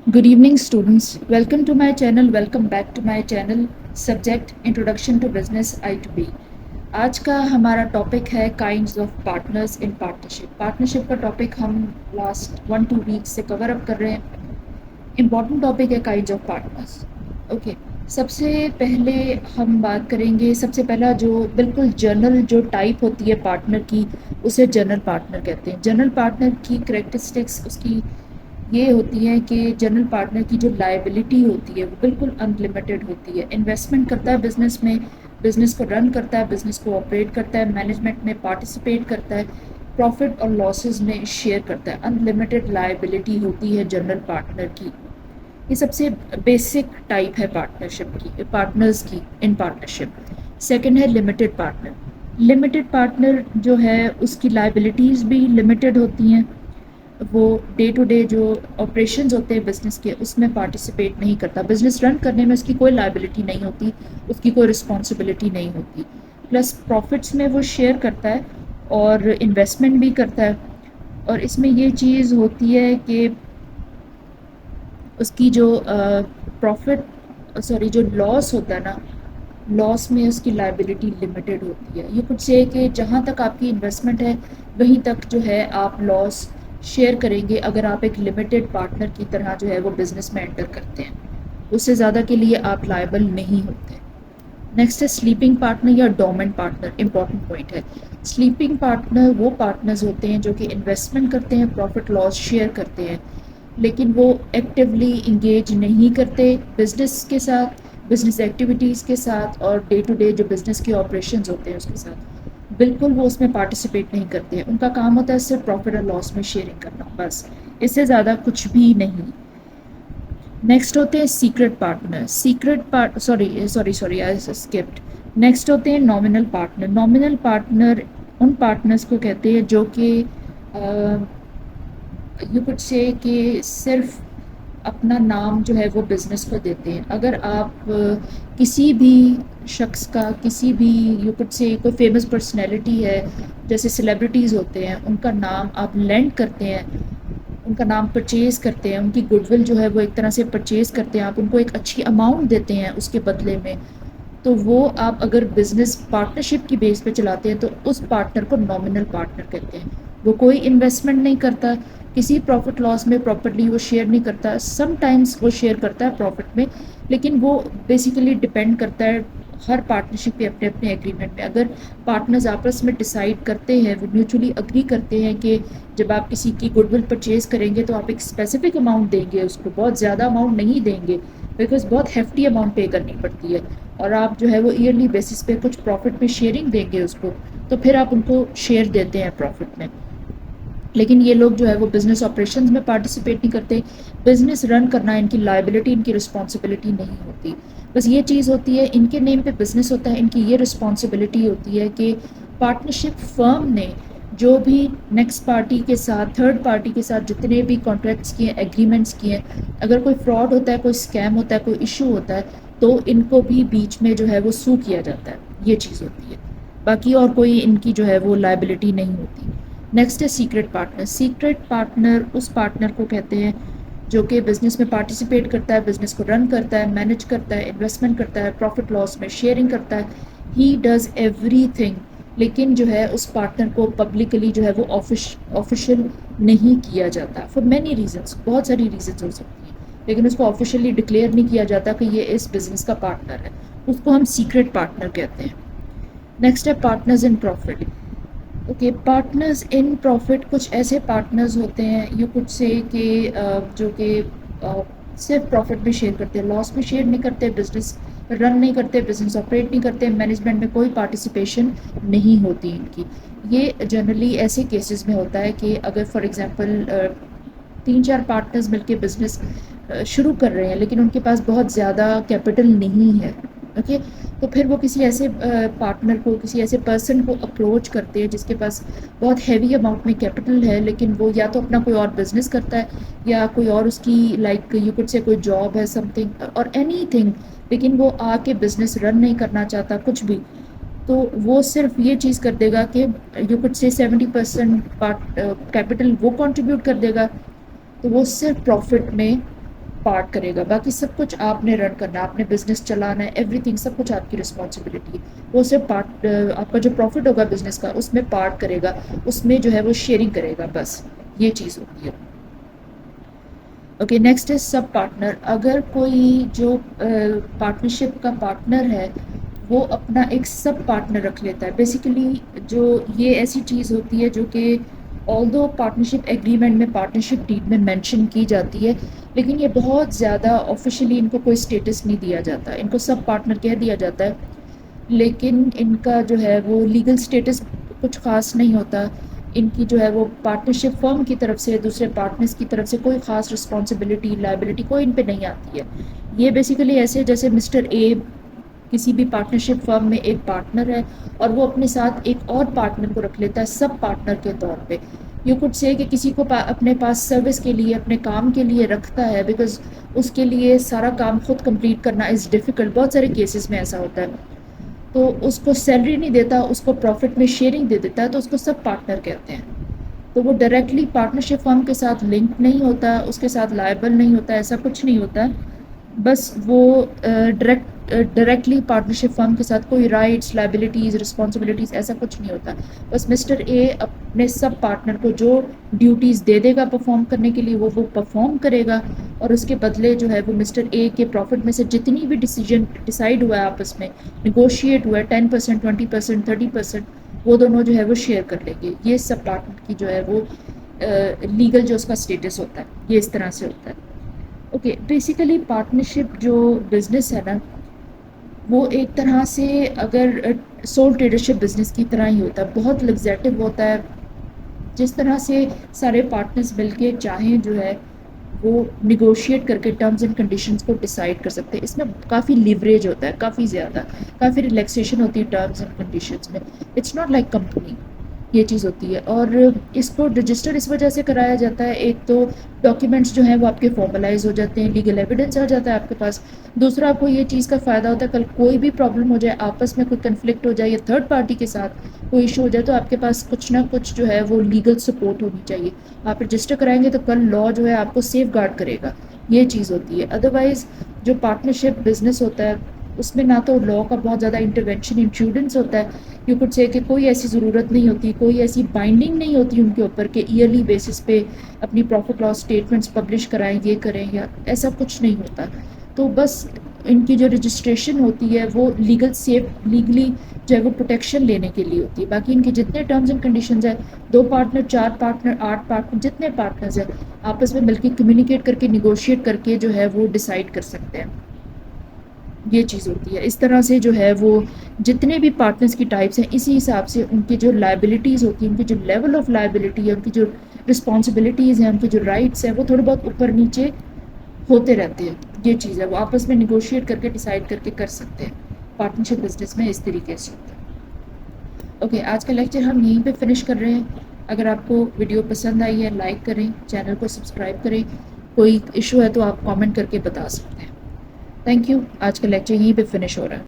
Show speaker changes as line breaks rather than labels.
Good evening, students. Welcome to my channel. Welcome back to my channel. Subject Introduction to Business I2B. आज का हमारा topic है kinds of partners in partnership. Partnership का topic हम last 1-2 week से cover up कर रहे हैं। इम्पॉर्टेंट टॉपिक है काइंड्स ऑफ पार्टनर्स। ओके, सबसे पहले हम बात करेंगे। सबसे पहला जो बिल्कुल जनरल जो टाइप होती है पार्टनर की, उसे जनरल पार्टनर कहते हैं। जनरल पार्टनर की करेक्टरिस्टिक्स उसकी ये होती है कि जनरल पार्टनर की जो लायबिलिटी होती है वो बिल्कुल अनलिमिटेड होती है। इन्वेस्टमेंट करता है बिजनेस में, बिजनेस को रन करता है, बिजनेस को ऑपरेट करता है, मैनेजमेंट में पार्टिसिपेट करता है, प्रॉफिट और लॉसेस में शेयर करता है। अनलिमिटेड लायबिलिटी होती है जनरल पार्टनर की। ये सबसे बेसिक टाइप है पार्टनरशिप की, पार्टनर्स की इन पार्टनरशिप। सेकंड है लिमिटेड पार्टनर। लिमिटेड पार्टनर जो है उसकी लायबिलिटीज़ भी लिमिटेड होती हैं। वो डे टू डे जो ऑपरेशंस होते हैं बिज़नेस के उसमें पार्टिसिपेट नहीं करता। बिज़नेस रन करने में उसकी कोई लायबिलिटी नहीं होती, उसकी कोई रिस्पॉन्सिबिलिटी नहीं होती। प्लस प्रॉफिट्स में वो शेयर करता है और इन्वेस्टमेंट भी करता है। और इसमें ये चीज़ होती है कि उसकी जो जो लॉस होता है ना, लॉस में उसकी लायबिलिटी लिमिटेड होती है। ये कुछ से कि जहाँ तक आपकी इन्वेस्टमेंट है वहीं तक जो है आप लॉस शेयर करेंगे अगर आप एक लिमिटेड पार्टनर की तरह जो है वो बिज़नेस में एंटर करते हैं। उससे ज़्यादा के लिए आप लायबल नहीं होते। नेक्स्ट है स्लीपिंग पार्टनर या डोमेंट पार्टनर। इंपॉर्टेंट पॉइंट है। स्लीपिंग पार्टनर वो पार्टनर्स होते हैं जो कि इन्वेस्टमेंट करते हैं, प्रॉफिट लॉस शेयर करते हैं, लेकिन वो एक्टिवली इंगेज नहीं करते बिजनेस के साथ, बिजनेस एक्टिविटीज़ के साथ और डे टू डे जो बिज़नेस के ऑपरेशंस होते हैं उसके साथ बिल्कुल वो उसमें पार्टिसिपेट नहीं करते हैं। उनका काम होता है सिर्फ प्रॉफिट और लॉस में शेयरिंग करना, बस, इससे ज़्यादा कुछ भी नहीं। नेक्स्ट होते हैं secret partner. Sorry I skipped. Next होते हैं नॉमिनल पार्टनर। नॉमिनल पार्टनर उन पार्टनर्स को कहते हैं जो कि यू कुड से कि सिर्फ अपना नाम जो है वो बिज़नेस को देते हैं। अगर आप किसी भी शख्स का, किसी भी यू कुड से कोई फेमस पर्सनैलिटी है, जैसे सेलिब्रिटीज़ होते हैं, उनका नाम आप लेंड करते हैं, उनका नाम परचेज़ करते हैं, उनकी गुडविल जो है वो एक तरह से परचेज़ करते हैं, आप उनको एक अच्छी अमाउंट देते हैं उसके बदले में, तो वो आप अगर बिज़नेस पार्टनरशिप की बेस पे चलाते हैं तो उस पार्टनर को नॉमिनल पार्टनर कहते हैं। वो कोई इन्वेस्टमेंट नहीं करता, किसी प्रॉफिट लॉस में प्रॉपर्ली वो शेयर नहीं करता। सम टाइम्स वो शेयर करता है प्रॉफिट में, लेकिन वो बेसिकली डिपेंड करता है हर पार्टनरशिप पे अपने अपने एग्रीमेंट में। अगर पार्टनर्स आपस में डिसाइड करते हैं, वो म्यूचुअली अग्री करते हैं कि जब आप किसी की गुडविल परचेज़ करेंगे तो आप एक स्पेसिफिक अमाउंट देंगे उसको, बहुत ज़्यादा अमाउंट नहीं देंगे बिकॉज बहुत हेफ्टी अमाउंट पे करनी पड़ती है, और आप जो है वो ईयरली बेसिस पे कुछ प्रॉफिट में शेयरिंग देंगे उसको, तो फिर आप उनको शेयर देते हैं प्रॉफिट में। लेकिन ये लोग जो है वो बिज़नेस ऑपरेशंस में पार्टिसिपेट नहीं करते। बिज़नेस रन करना इनकी लायबिलिटी, इनकी रिस्पॉन्सिबिलिटी नहीं होती। बस ये चीज़ होती है, इनके नेम पे बिज़नेस होता है, इनकी ये रिस्पॉन्सिबिलिटी होती है कि पार्टनरशिप फर्म ने जो भी नेक्स्ट पार्टी के साथ, थर्ड पार्टी के साथ जितने भी कॉन्ट्रैक्ट्स किए, एग्रीमेंट्स किए, अगर कोई फ्रॉड होता है, कोई स्कैम होता है, कोई इशू होता है, तो इनको भी बीच में जो है वो सू किया जाता है। ये चीज़ होती है, बाकी और कोई इनकी जो है वो लायबिलिटी नहीं होती। नेक्स्ट है सीक्रेट पार्टनर। सीक्रेट पार्टनर उस पार्टनर को कहते हैं जो कि बिज़नेस में पार्टिसिपेट करता है, बिज़नेस को रन करता है, मैनेज करता है, इन्वेस्टमेंट करता है, प्रॉफिट लॉस में शेयरिंग करता है, ही डज़ एवरीथिंग। लेकिन जो है उस पार्टनर को पब्लिकली जो है वो ऑफिशियल नहीं किया जाता फॉर मैनी रीजंस, बहुत सारी रीजंस हो सकती हैं, लेकिन उसको ऑफिशियली डिक्लेयर नहीं किया जाता कि ये इस बिज़नेस का पार्टनर है, उसको हम सीक्रेट पार्टनर कहते हैं। नेक्स्ट है partners in profit. Okay, partners in profit कुछ ऐसे पार्टनर्स होते हैं, यू कुछ से कि जो कि सिर्फ प्रॉफिट में शेयर करते हैं, लॉस में शेयर नहीं करते, बिजनेस रन नहीं करते, बिजनेस ऑपरेट नहीं करते, मैनेजमेंट में कोई पार्टिसिपेशन नहीं होती इनकी। ये जनरली ऐसे केसेस में होता है कि अगर फॉर एग्जांपल 3-4 पार्टनर्स मिलके बिजनेस शुरू कर रहे हैं, लेकिन उनके पास बहुत ज़्यादा कैपिटल नहीं है, ओके, तो फिर वो किसी ऐसे पार्टनर को, किसी ऐसे पर्सन को अप्रोच करते हैं जिसके पास बहुत हैवी अमाउंट में कैपिटल है, लेकिन वो या तो अपना कोई और बिजनेस करता है या कोई और उसकी लाइक यू कुड से कोई जॉब है, समथिंग और एनीथिंग, लेकिन वो आके बिजनेस रन नहीं करना चाहता कुछ भी। तो वो सिर्फ ये चीज़ कर देगा कि you could say 70% part capital वो कंट्रीब्यूट कर देगा, तो वो सिर्फ प्रॉफिट में پارٹ کرے گا، باقی سب کچھ آپ نے رن کرنا ہے، آپ نے بزنس چلانا ہے، ایوری تھنگ سب کچھ آپ کی رسپانسبلٹی ہے۔ وہ صرف پارٹ آپ کا جو پروفٹ ہوگا بزنس کا اس میں پارٹ کرے گا، اس میں جو ہے وہ شیئرنگ کرے گا، بس یہ چیز ہوتی ہے۔ اوکے، نیکسٹ ہے سب پارٹنر۔ اگر کوئی جو پارٹنرشپ کا پارٹنر ہے وہ اپنا ایک سب پارٹنر رکھ لیتا ہے، بیسیکلی جو یہ ایسی چیز ہوتی ہے جو کہ آلدو پارٹنرشپ ایگریمنٹ میں، پارٹنرشپ ڈیڈ میں مینشن کی جاتی ہے، لیکن یہ بہت زیادہ آفیشلی ان کو کوئی سٹیٹس نہیں دیا جاتا، ان کو سب پارٹنر کہہ دیا جاتا ہے، لیکن ان کا جو ہے وہ لیگل سٹیٹس کچھ خاص نہیں ہوتا۔ ان کی جو ہے وہ پارٹنرشپ فرم کی طرف سے، دوسرے پارٹنرز کی طرف سے کوئی خاص رسپانسبلٹی، لائبلٹی کوئی ان پہ نہیں آتی ہے۔ یہ بیسیکلی ایسے جیسے مسٹر اے کسی بھی پارٹنرشپ فرم میں ایک پارٹنر ہے اور وہ اپنے ساتھ ایک اور پارٹنر کو رکھ لیتا ہے سب پارٹنر کے طور پہ۔ یو کوڈ سے کہ کسی کو اپنے پاس سروس کے لیے، اپنے کام کے لیے رکھتا ہے، بیکاز اس کے لیے سارا کام خود کمپلیٹ کرنا از ڈیفیکلٹ، بہت سارے کیسز میں ایسا ہوتا ہے، تو اس کو سیلری نہیں دیتا، اس کو پروفٹ میں شیئرنگ دے دیتا ہے، تو اس کو سب پارٹنر کہتے ہیں۔ تو وہ ڈائریکٹلی پارٹنرشپ فرم کے ساتھ لنک نہیں ہوتا، اس کے ساتھ لائبل نہیں ہوتا، ایسا کچھ نہیں ہوتا، بس وہ ڈائریکٹلی پارٹنرشپ فرم کے ساتھ کوئی رائٹس، لائبلٹیز، رسپانسبلٹیز ایسا کچھ نہیں ہوتا۔ بس مسٹر اے اپنے سب پارٹنر کو جو ڈیوٹیز دے دے گا پرفارم کرنے کے لیے وہ پرفارم کرے گا، اور اس کے بدلے جو ہے وہ مسٹر اے کے پروفٹ میں سے جتنی بھی ڈیسیجن ڈیسائیڈ ہوا ہے آپس میں، نیگوشیٹ ہوا ہے 10%، 20%، 30%، وہ دونوں جو ہے وہ شیئر کر لیں گے۔ یہ سب پارٹنر کی جو ہے وہ لیگل جو اس کا سٹیٹس ہوتا ہے یہ اس طرح سے ہوتا ہے۔ اوکے، بیسیکلی پارٹنرشپ جو بزنس ہے نا وہ ایک طرح سے اگر سول ٹریڈرشپ بزنس کی طرح ہی ہوتا ہے، بہت لگزیٹو ہوتا ہے، جس طرح سے سارے پارٹنرز مل کے چاہیں جو ہے وہ نیگوشیٹ کر کے ٹرمز اینڈ کنڈیشنز کو ڈیسائیڈ کر سکتے ہیں۔ اس میں کافی لیوریج ہوتا ہے، کافی زیادہ، کافی ریلیکسیشن ہوتی ہے ٹرمز اینڈ کنڈیشنز میں، اٹس ناٹ لائک کمپنی، یہ چیز ہوتی ہے۔ اور اس کو رجسٹر اس وجہ سے کرایا جاتا ہے، ایک تو ڈاکیومنٹس جو ہیں وہ آپ کے فارملائز ہو جاتے ہیں، لیگل ایویڈنس آ جاتا ہے آپ کے پاس، دوسرا آپ کو یہ چیز کا فائدہ ہوتا ہے کل کوئی بھی پرابلم ہو جائے، آپس میں کوئی کنفلکٹ ہو جائے یا تھرڈ پارٹی کے ساتھ کوئی ایشو ہو جائے، تو آپ کے پاس کچھ نہ کچھ جو ہے وہ لیگل سپورٹ ہونی چاہیے۔ آپ رجسٹر کرائیں گے تو کل لا جو ہے آپ کو سیف گارڈ کرے گا، یہ چیز ہوتی ہے۔ ادروائز جو پارٹنرشپ بزنس ہوتا ہے اس میں نہ تو لا کا بہت زیادہ انٹرونشن، انٹروڈنس ہوتا ہے، یو کوڈ سے کہ کوئی ایسی ضرورت نہیں ہوتی، کوئی ایسی بائنڈنگ نہیں ہوتی ان کے اوپر کہ ایئرلی بیسس پہ اپنی پروفٹ لاس اسٹیٹمنٹس پبلش کرائیں، یہ کریں، یا ایسا کچھ نہیں ہوتا۔ تو بس ان کی جو رجسٹریشن ہوتی ہے وہ لیگلی جو ہے وہ پروٹیکشن لینے کے لیے ہوتی ہے، باقی ان کے جتنے ٹرمز اینڈ کنڈیشنز ہیں، 2 پارٹنر، 4 پارٹنر، 8 پارٹنر، جتنے پارٹنرز ہیں آپس میں مل کے کمیونیکیٹ کر کے، نیگوشیٹ کر کے جو ہے وہ ڈیسائیڈ کر سکتے ہیں، یہ چیز ہوتی ہے۔ اس طرح سے جو ہے وہ جتنے بھی پارٹنرز کی ٹائپس ہیں اسی حساب سے ان کی جو لائبلٹیز ہوتی ہیں، ان کی جو لیول آف لائبلٹی ہے، ان کی جو رسپانسبلٹیز ہیں، ان کی جو رائٹس ہیں، وہ تھوڑے بہت اوپر نیچے ہوتے رہتے ہیں، یہ چیز ہے، وہ آپس میں نیگوشیٹ کر کے ڈیسائیڈ کر کے کر سکتے ہیں۔ پارٹنرشپ بزنس میں اس طریقے سے ہوتا ہے۔ اوکے، آج کا لیکچر ہم یہیں پہ فنش کر رہے ہیں۔ اگر آپ کو ویڈیو پسند آئی ہے لائک کریں، چینل کو سبسکرائب کریں، کوئی ایشو ہے تو آپ کامنٹ کر کے بتا سکتے ہیں۔ تھینک یو، آج کا لیکچر یہیں پہ فنش ہو رہا ہے۔